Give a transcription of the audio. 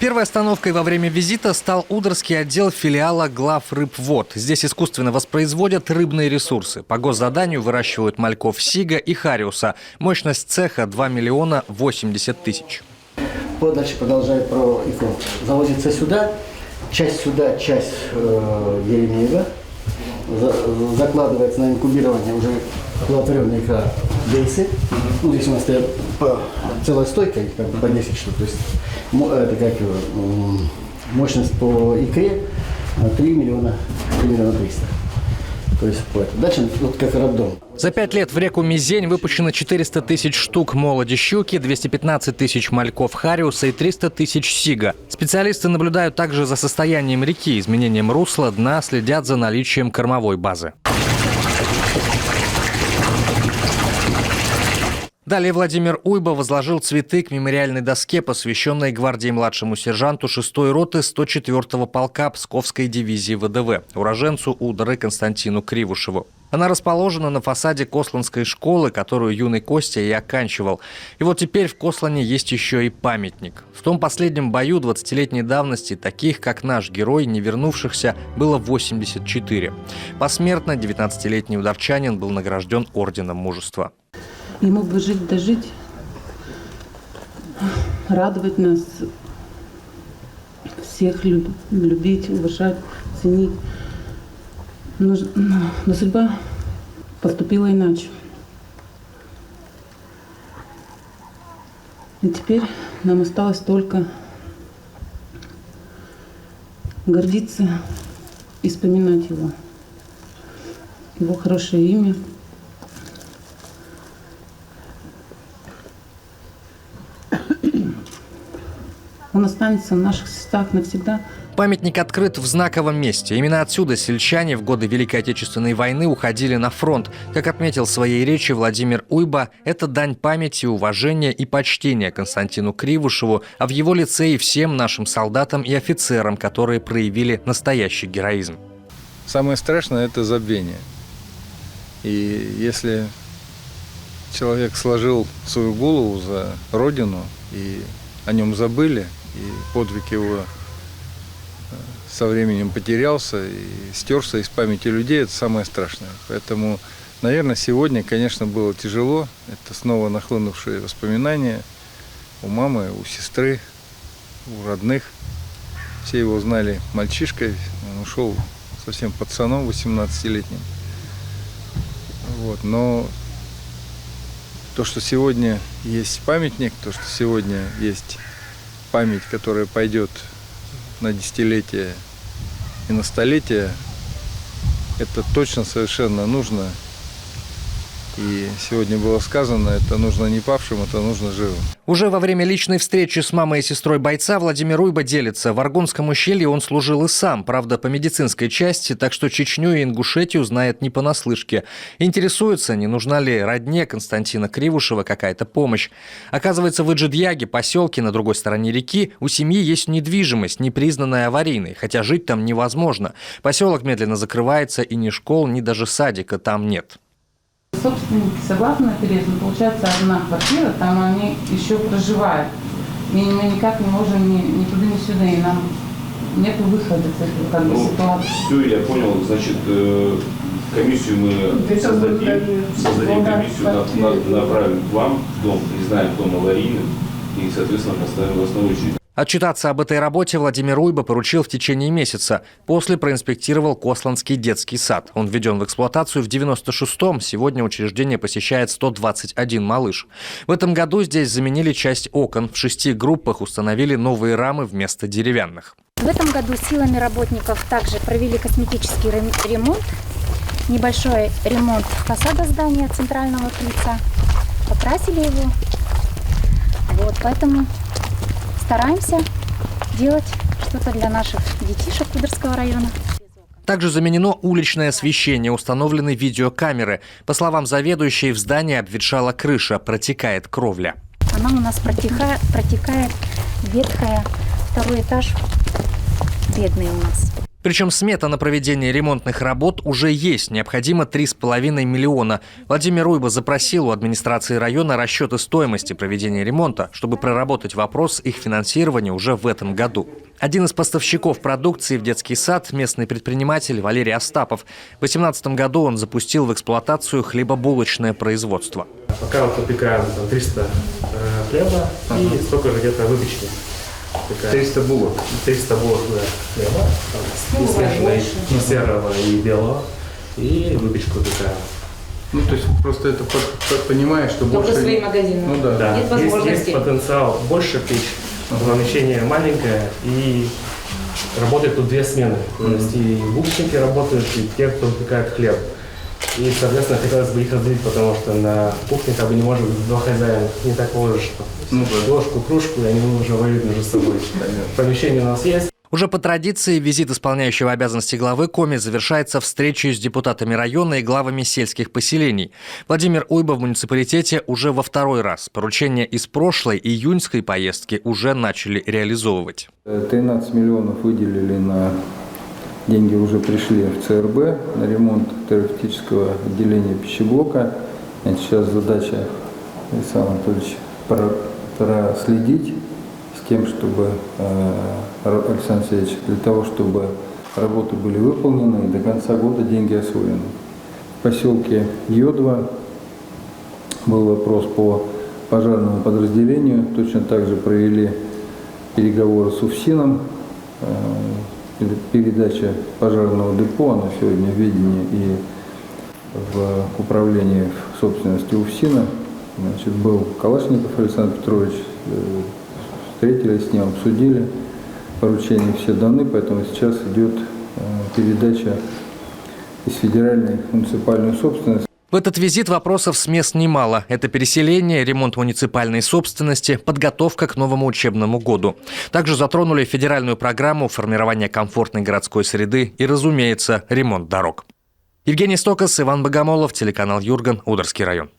Первой остановкой во время визита стал Удорский отдел филиала Главрыбвод. Здесь искусственно воспроизводят рыбные ресурсы. По госзаданию выращивают мальков сига и хариуса. Мощность цеха 2 миллиона 80 тысяч. Дальше продолжает про икру. Завозится сюда, часть Еремеева. Закладывается на инкубирование уже плодотворенная икра бейсы. Ну, здесь у нас стоят целая стойка, как бы по 10 штук. То есть это мощность по икре 3 миллиона 300. То есть дальше вот как роддом. За 5 лет в реку Мизень выпущено 400 тысяч штук молоди щуки, 215 тысяч мальков хариуса и 300 тысяч сига. Специалисты наблюдают также за состоянием реки, изменением русла, дна, следят за наличием кормовой базы. Далее Владимир Уйба возложил цветы к мемориальной доске, посвященной гвардии младшему сержанту 6-й роты 104-го полка Псковской дивизии ВДВ, уроженцу Удары Константину Кривушеву. Она расположена на фасаде Косланской школы, которую юный Костя и оканчивал. И вот теперь в Кослане есть еще и памятник. В том последнем бою 20-летней давности таких, как наш герой, не вернувшихся, было 84. Посмертно 19-летний ударчанин был награжден орденом мужества. Не мог бы жить, дожить, радовать нас, всех любить, уважать, ценить. Но судьба поступила иначе. И теперь нам осталось только гордиться и вспоминать его хорошее имя. Он останется в наших сердцах навсегда. Памятник открыт в знаковом месте. Именно отсюда сельчане в годы Великой Отечественной войны уходили на фронт. Как отметил в своей речи Владимир Уйба, это дань памяти, уважения и почтения Константину Кривушеву, а в его лице и всем нашим солдатам и офицерам, которые проявили настоящий героизм. Самое страшное – это забвение. И если человек сложил свою голову за Родину, и о нем забыли, и подвиг его со временем потерялся и стерся из памяти людей, это самое страшное. Поэтому, наверное, сегодня, конечно, было тяжело. Это снова нахлынувшие воспоминания у мамы, у сестры, у родных. Все его знали мальчишкой, он ушел совсем пацаном, 18-летним. Вот. Но то, что сегодня есть памятник, то, что сегодня есть память, которая пойдет на десятилетия и на столетия, это точно совершенно нужно. И сегодня было сказано, это нужно не павшим, это нужно живым. Уже во время личной встречи с мамой и сестрой бойца Владимир Уйба делится. В Аргунском ущелье он служил и сам, правда, по медицинской части, так что Чечню и Ингушетию знает не понаслышке. Интересуется, не нужна ли родне Константина Кривушева какая-то помощь. Оказывается, в Иджидьяге, поселке на другой стороне реки, у семьи есть недвижимость, не признанная аварийной, хотя жить там невозможно. Поселок медленно закрывается, и ни школ, ни даже садика там нет. Собственники согласны на переезд, но получается одна квартира, там они еще проживают. И мы никак не можем ни туда, ни сюда, и нам нет выхода из этой ситуации. Все, я понял, значит, комиссию мы создадим комиссию, направим к вам в дом, признаем дом аварийным и, соответственно, поставим вас на очередь. Отчитаться об этой работе Владимир Уйба поручил в течение месяца. После проинспектировал Косланский детский сад. Он введен в эксплуатацию в 96-м. Сегодня учреждение посещает 121 малыш. В этом году здесь заменили часть окон. В 6 группах установили новые рамы вместо деревянных. В этом году силами работников также провели косметический ремонт. Небольшой ремонт фасада здания центрального крыльца. Покрасили его. Вот, поэтому стараемся делать что-то для наших детишек Удорского района. Также заменено уличное освещение, установлены видеокамеры. По словам заведующей, в здании обветшала крыша, протекает кровля. Она у нас протекает ветхая, второй этаж бедный у нас. Причем смета на проведение ремонтных работ уже есть. Необходимо 3,5 миллиона. Владимир Уйба запросил у администрации района расчеты стоимости проведения ремонта, чтобы проработать вопрос их финансирования уже в этом году. Один из поставщиков продукции в детский сад – местный предприниматель Валерий Остапов. В 2018 году он запустил в эксплуатацию хлебобулочное производство. Пока вот выпекаем 300 хлеба и столько же где-то выпечки. 300 булок. 300 булок хлеба, и смешанной, и серого, и белого, и выпечку выпекаем. Ну, то есть просто это понимаешь, что больше... Только свои магазины. Ну да. Да, Нет возможности. есть потенциал больше печь, помещение маленькое, и работает тут 2 смены. То есть и булочники работают, и те, кто выпекает хлеб. И, соответственно, хотелось бы их разделить, потому что на кухне как бы не может быть 2 хозяина, не так положишь. Ложку, кружку, и они уже воюют между собой. Помещение у нас есть. Уже по традиции визит исполняющего обязанности главы Коми завершается встречей с депутатами района и главами сельских поселений. Владимир Уйба в муниципалитете уже во 2-й раз. Поручения из прошлой июньской поездки уже начали реализовывать. 13 миллионов выделили на... Деньги уже пришли в ЦРБ на ремонт терапевтического отделения пищеблока. Сейчас задача Александра Анатольевича проследить с тем, чтобы Александр Алексеевич, для того, чтобы работы были выполнены и до конца года деньги освоены. В поселке Йодва был вопрос по пожарному подразделению. Точно так же провели переговоры с УФСИНом. Передача пожарного депо, она сегодня в ведении и в управлении в собственности УФСИНа. Значит, был Калашников Александр Петрович, встретились с ним, обсудили, поручения все даны, поэтому сейчас идет передача из федеральной в муниципальную собственность. В этот визит вопросов с мест немало. Это переселение, ремонт муниципальной собственности, подготовка к новому учебному году. Также затронули федеральную программу формирования комфортной городской среды и, разумеется, ремонт дорог. Евгений Стокас, Иван Богомолов, телеканал Юрган, Ударский район.